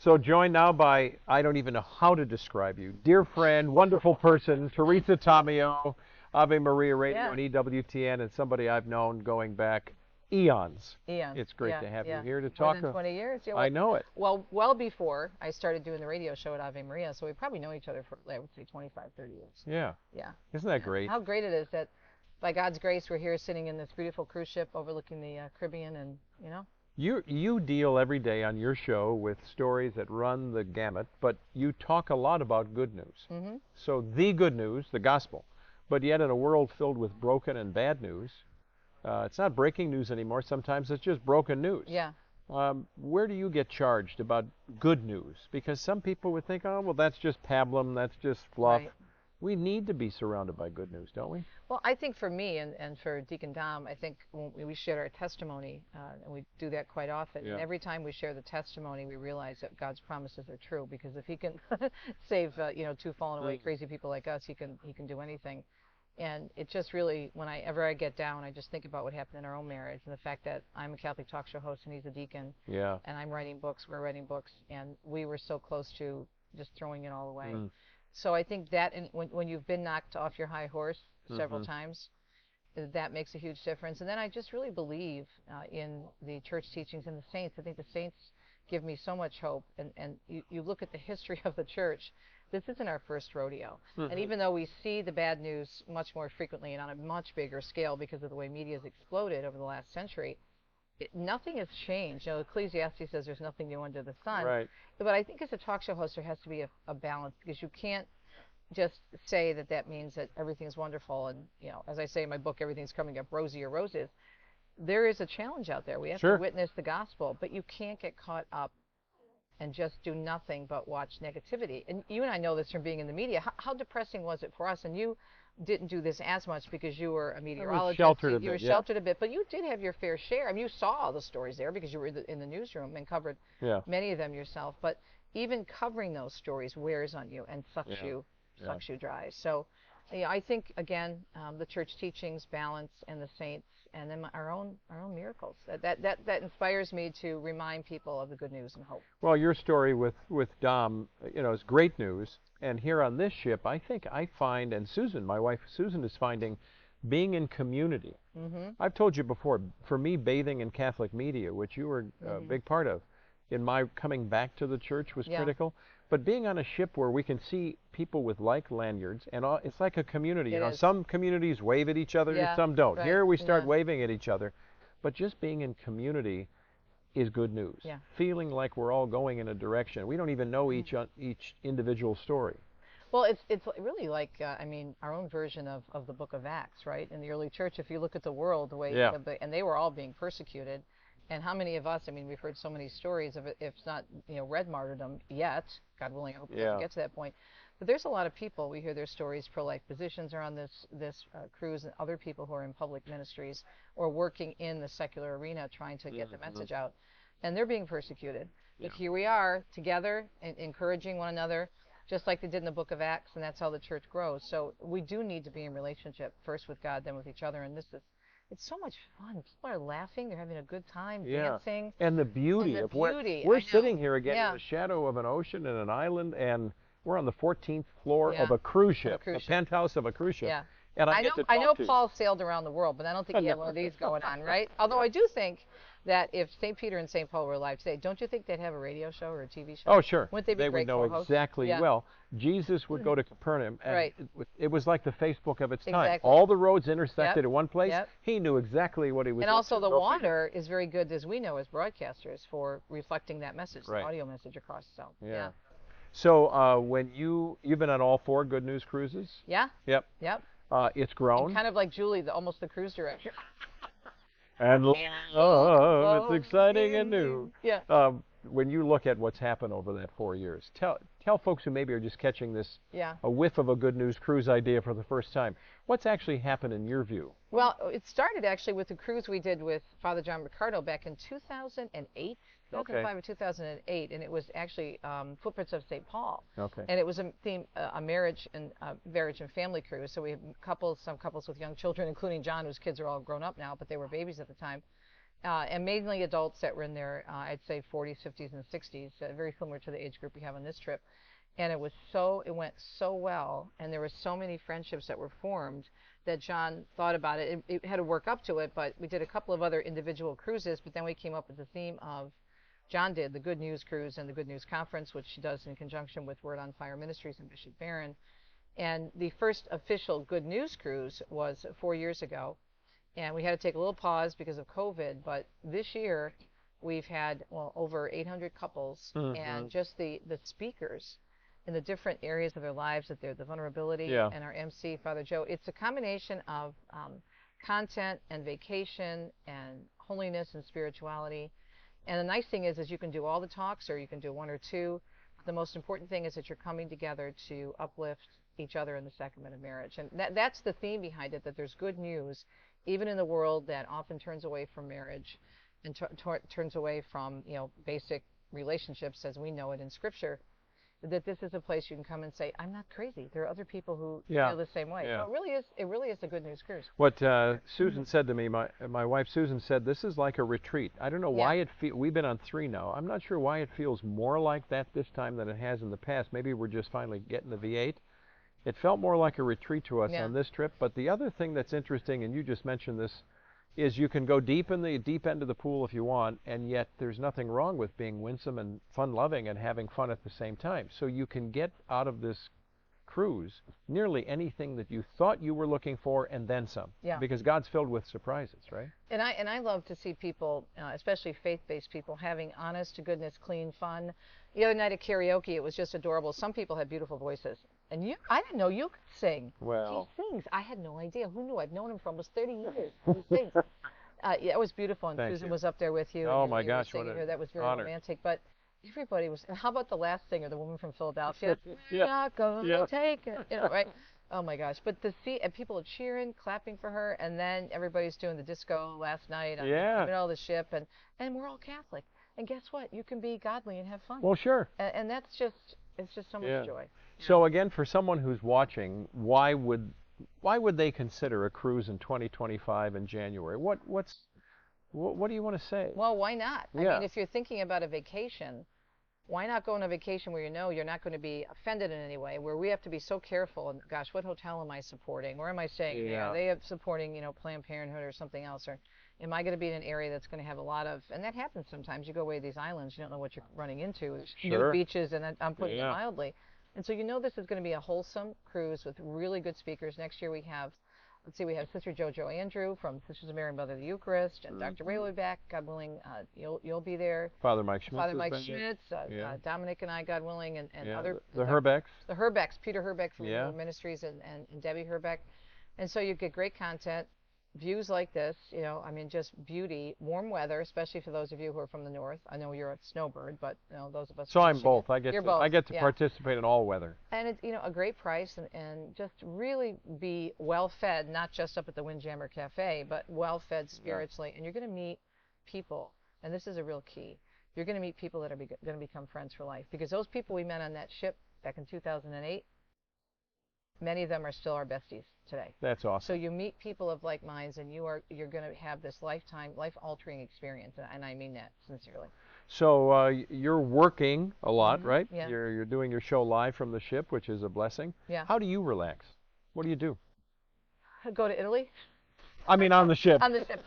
So joined now by, I don't even know how to describe you, dear friend, wonderful person, Teresa Tomeo, Ave Maria Radio Yeah, and EWTN, and somebody I've known going back eons. eons. It's great Yeah, to have you yeah. here to More talk. than 20 years. Yeah, I know it. well before I started doing the radio show at Ave Maria, so we probably know each other for, I would say, 25, 30 years. Yeah. Yeah. Isn't that Yeah. great? How great it is that by God's grace we're here sitting in this beautiful cruise ship overlooking the Caribbean and, You deal every day on your show with stories that run the gamut, but you talk a lot about good news. Mhm. So the good news, the gospel, but yet in a world filled with broken and bad news, it's not breaking news anymore. Sometimes it's just broken news. Yeah. Where do you get charged about good news? Because some people would think, oh, well, that's just pablum, that's just fluff. Right. We need to be surrounded by good news, don't we? Well, I think for me and for Deacon Dom, I think when we share our testimony, and we do that quite often, Yeah. and every time we share the testimony, we realize that God's promises are true. Because if He can save, two fallen away crazy people like us, He can do anything. And it just really, whenever I get down, I just think about what happened in our own marriage and the fact that I'm a Catholic talk show host and he's a deacon, Yeah. and I'm writing books, we're writing books, and we were so close to just throwing it all away. Mm. So I think that, and when you've been knocked off your high horse several Mhm. times, that makes a huge difference. And then I just really believe in the church teachings and the saints. I think the saints give me so much hope. And you look at the history of the church, this isn't our first rodeo. And even though we see the bad news much more frequently and on a much bigger scale because of the way media has exploded over the last century, nothing has changed. Ecclesiastes says there's nothing new under the sun. Right. But I think as a talk show host, there has to be a balance, because you can't just say that means that everything's wonderful and, as I say in my book, everything's coming up rosy or roses. There is a challenge out there. We have Sure. to witness the gospel, but you can't get caught up and just do nothing but watch negativity. And you and I know this from being in the media. How depressing was it for us? And you didn't do this as much because you were a meteorologist. sheltered a You bit, were yeah. sheltered a bit, but you did have your fair share. I mean, you saw all the stories there because you were in the newsroom and covered Yeah. many of them yourself. But even covering those stories wears on you and sucks Yeah. you Yeah. sucks you dry. So, I think again, the church teachings, balance, and the saints, and then our own miracles. That inspires me to remind people of the good news and hope. Well, your story with Dom, is great news. And here on this ship, I think I find, and Susan, my wife Susan, is finding, being in community. Mm-hmm. I've told you before, for me, bathing in Catholic media, which you were a big part of, in my coming back to the church was Yeah. critical. But being on a ship where we can see people with like lanyards, and it's like a community. It is. Some communities wave at each other, Yeah, some don't. right, Here we start yeah. waving at each other. But just being in community is good news. Yeah. Feeling like we're all going in a direction. We don't even know each individual story. Well, it's really like our own version of the Book of Acts, right? In the early church, if you look at the world, the way Yeah. and they were all being persecuted, and how many of us? I mean, we've heard so many stories of it. If it's not red martyrdom yet, God willing, I hope we Yeah. never get to that point. But there's a lot of people. We hear their stories. Pro-life physicians are on this cruise, and other people who are in public ministries or working in the secular arena trying to get the message out, and they're being persecuted. But Yeah. here we are together, encouraging one another, just like they did in the Book of Acts, and that's how the church grows. So we do need to be in relationship, first with God, then with each other, and it's so much fun. People are laughing, they're having a good time, Yeah. dancing. And the beauty And the of what beauty, I we're know. sitting here again Yeah. in the shadow of an ocean and an island, and we're on the 14th floor Yeah. of a cruise Of a ship, cruise a ship. penthouse of a cruise ship. Yeah. And I I know, get to I talk know to you. Paul sailed around the world, but I don't think he had one of these going on, right? Although I do think that if St. Peter and St. Paul were alive today, don't you think they'd have a radio show or a TV show? Oh, sure. Wouldn't they be would great know co-hosts? exactly. Yeah. Well, Jesus would go to Capernaum, and Right. it was like the Facebook of its time. Exactly. All the roads intersected Yep. at one place. Yep. He knew exactly what he was And up also to. the Go figure. water is very good, as we know as broadcasters, for reflecting that message, Right. the audio message across. So Yeah. So when you've been on all 4 Good News cruises? Yeah. Yep. Yep. It's grown. And kind of like Julie, almost the cruise director. And love, it's exciting and new. Yeah. When you look at what's happened over that 4 years, tell folks who maybe are just catching this, Yeah. a whiff of a Good News cruise idea for the first time, what's actually happened in your view? Well, it started actually with the cruise we did with Father John Ricardo back in 2008, 2005 or 2008, and it was actually Footprints of St. Paul. Okay. And it was a theme, a marriage and family cruise. So we had some couples with young children, including John, whose kids are all grown up now, but they were babies at the time. and mainly adults that were in their, I'd say 40s, 50s, and 60s, very similar to the age group we have on this trip. And it went so well, and there were so many friendships that were formed that John thought about it. It had to work up to it, but we did a couple of other individual cruises, but then we came up with the theme of, John did the Good News Cruise and the Good News Conference, which she does in conjunction with Word on Fire Ministries and Bishop Barron. And the first official Good News Cruise was 4 years ago, and we had to take a little pause because of COVID, but this year we've had, well, over 800 couples, and just the speakers in the different areas of their lives, that they're the vulnerability, and our MC, Father Joe. It's a combination of content and vacation and holiness and spirituality. And the nice thing is you can do all the talks, or you can do one or two. The most important thing is that you're coming together to uplift each other in the sacrament of marriage. And that's the theme behind it, that there's good news, even in the world that often turns away from marriage and turns away from, basic relationships as we know it in Scripture, that this is a place you can come and say, I'm not crazy. There are other people who feel the same way. So it really is a Good News Cruise. What Susan said to me, my wife Susan said, this is like a retreat. I don't know why we've been on 3 now. I'm not sure why it feels more like that this time than it has in the past. Maybe we're just finally getting the V8. It felt more like a retreat to us on this trip. But the other thing that's interesting, and you just mentioned this, is you can go deep in the deep end of the pool if you want, and yet there's nothing wrong with being winsome and fun-loving and having fun at the same time. So you can get out of this cruise nearly anything that you thought you were looking for, and then some. Because God's filled with surprises, right? And I love to see people, especially faith-based people, having honest to goodness, clean fun. The other night at karaoke, it was just adorable. Some people had beautiful voices. And I didn't know you could sing. Well, he sings. I had no idea. Who knew? I've known him for almost 30 years. He sings. It was beautiful. And Susan was up there with you. Oh, and my gosh, what an that was very honor. romantic. But everybody was. And how about the last singer, the woman from Philadelphia? Yeah. Not gonna take it. Right? Oh my gosh! But and people are cheering, clapping for her, and then everybody's doing the disco last night on the middle of the ship, and we're all Catholic. And guess what? You can be godly and have fun. Well, sure. And that's just, it's just so much joy. So again, for someone who's watching, why would they consider a cruise in 2025 in January? What do you want to say? Well, why not? I mean, if you're thinking about a vacation, why not go on a vacation where you know you're not going to be offended in any way, where we have to be so careful, and gosh, what hotel am I supporting? Where am I staying? Are they supporting, Planned Parenthood or something else? Or am I going to be in an area that's going to have a lot of, and that happens sometimes, you go away to these islands, you don't know what you're running into. New beaches, and I'm putting it mildly. And so this is going to be a wholesome cruise with really good speakers. Next year we have, we have Sister JoJo Andrew from Sisters of Mary and Mother of the Eucharist, and Dr. Ray will be back, God willing. You'll be there. Father Mike Schmitz, Dominic and I, God willing, and other. The Herbecks. The Herbecks, Peter Herbeck from Ministries, and Debbie Herbeck. And so you get great content. Views like this, just beauty, warm weather, especially for those of you who are from the north. I know you're a snowbird, but those of us. So I'm both. I get to participate in all weather. And it's a great price, and just really be well fed, not just up at the Windjammer Cafe, but well fed spiritually. And you're going to meet people, and this is a real key. You're going to meet people that are going to become friends for life, because those people we met on that ship back in 2008. Many of them are still our besties today. That's awesome. So you meet people of like minds, and you're going to have this life-altering experience, and I mean that sincerely. So you're working a lot, right? Yeah. You're doing your show live from the ship, which is a blessing. Yeah. How do you relax? What do you do? Go to Italy. I mean, on the ship. On the ship.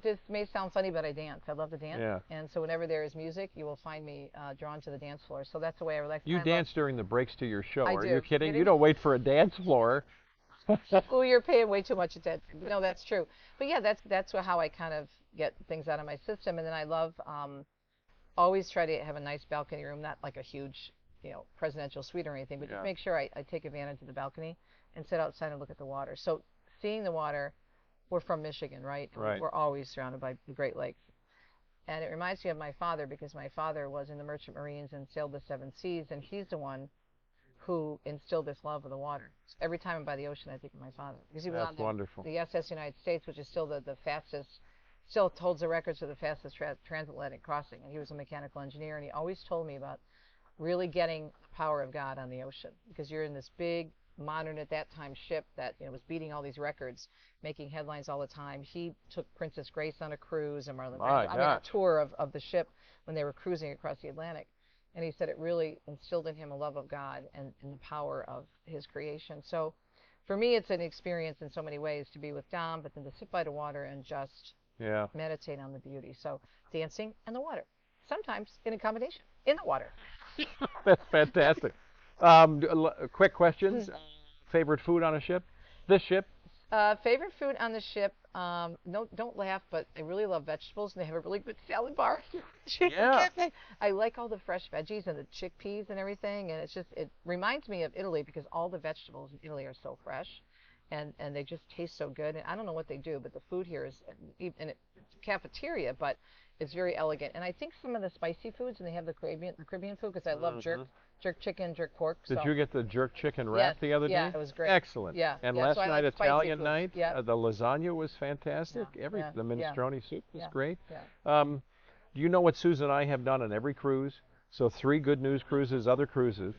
This may sound funny, but I dance. I love to dance. Yeah. And so whenever there is music, you will find me drawn to the dance floor. So that's the way I relax. You dance during the breaks to your show. I do. Are you kidding? You don't wait for a dance floor. Oh, you're paying way too much attention. No, that's true. But yeah, that's how I kind of get things out of my system. And then I love always try to have a nice balcony room, not like a huge, presidential suite or anything, but just make sure I take advantage of the balcony and sit outside and look at the water. So seeing the water. We're from Michigan, right? Right. We're always surrounded by the Great Lakes. And it reminds me of my father, because my father was in the Merchant Marines and sailed the 7 seas, and he's the one who instilled this love of the water. So every time I'm by the ocean, I think of my father. Because he was on the SS United States, which is still the fastest, still holds the records for the fastest transatlantic crossing. And he was a mechanical engineer, and he always told me about really getting the power of God on the ocean. Because you're in this big modern at that time ship that was beating all these records, making headlines all the time. He took Princess Grace on a cruise and Marlon Brando. I mean, a tour of the ship when they were cruising across the Atlantic. And he said it really instilled in him a love of God and the power of his creation. So for me, it's an experience in so many ways to be with Dom, but then to sit by the water and just meditate on the beauty. So dancing and the water, sometimes in a combination, in the water. That's fantastic. Quick questions. Favorite food on a ship? This ship? Favorite food on the ship? No, don't laugh, but I really love vegetables, and they have a really good salad bar. Yeah. I like all the fresh veggies and the chickpeas and everything, and it reminds me of Italy because all the vegetables in Italy are so fresh, and they just taste so good. And I don't know what they do, but the food here is, and it's a cafeteria, but it's very elegant. And I think some of the spicy foods, and they have the Caribbean food because I love jerk chicken, jerk pork. Did you get the jerk chicken wrap the other day? Yeah, it was great. Excellent. Yeah. And yeah, last so I night, like Italian night, Yeah. the lasagna was fantastic. The minestrone soup was great. Yeah. Do you know what Susan and I have done on every cruise? So 3 Good News cruises, other cruises.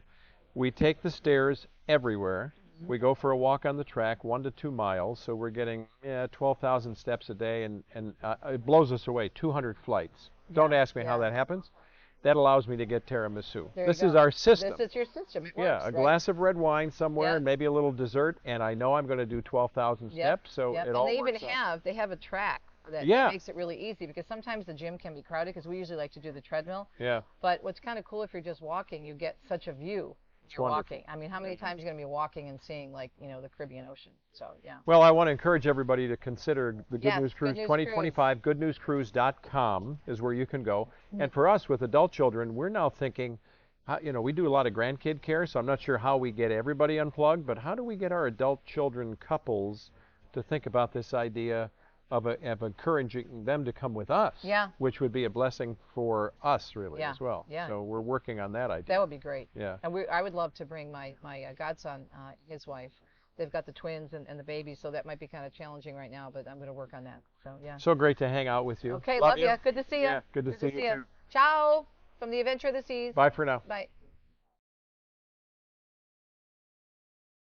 We take the stairs everywhere. We go for a walk on the track, 1 to 2 miles. So we're getting 12,000 steps a day, and it blows us away. 200 flights. Don't ask me how that happens. That allows me to get tiramisu. This is our system. This is your system. It works, a glass of red wine somewhere and maybe a little dessert, and I know I'm going to do 12,000 steps, so it all works out. They have a track that makes it really easy because sometimes the gym can be crowded because we usually like to do the treadmill. Yeah. But what's kind of cool if you're just walking, you get such a view. You're walking. I mean, how many times are you going to be walking and seeing, like, the Caribbean Ocean? So, yeah. Well, I want to encourage everybody to consider the Good News Cruise Good News 2025. GoodNewsCruise.com is where you can go. And for us with adult children, we're now thinking, we do a lot of grandkid care, so I'm not sure how we get everybody unplugged, but how do we get our adult children couples to think about this idea of encouraging them to come with us, which would be a blessing for us, really, as well. Yeah. So we're working on that idea. That would be great. Yeah. And I would love to bring my godson, his wife. They've got the twins and the baby, so that might be kind of challenging right now, but I'm going to work on that. So, yeah. So great to hang out with you. Okay, love you. Good to see you. Yeah, good to see you too. Ciao from the Adventure of the Seas. Bye for now. Bye.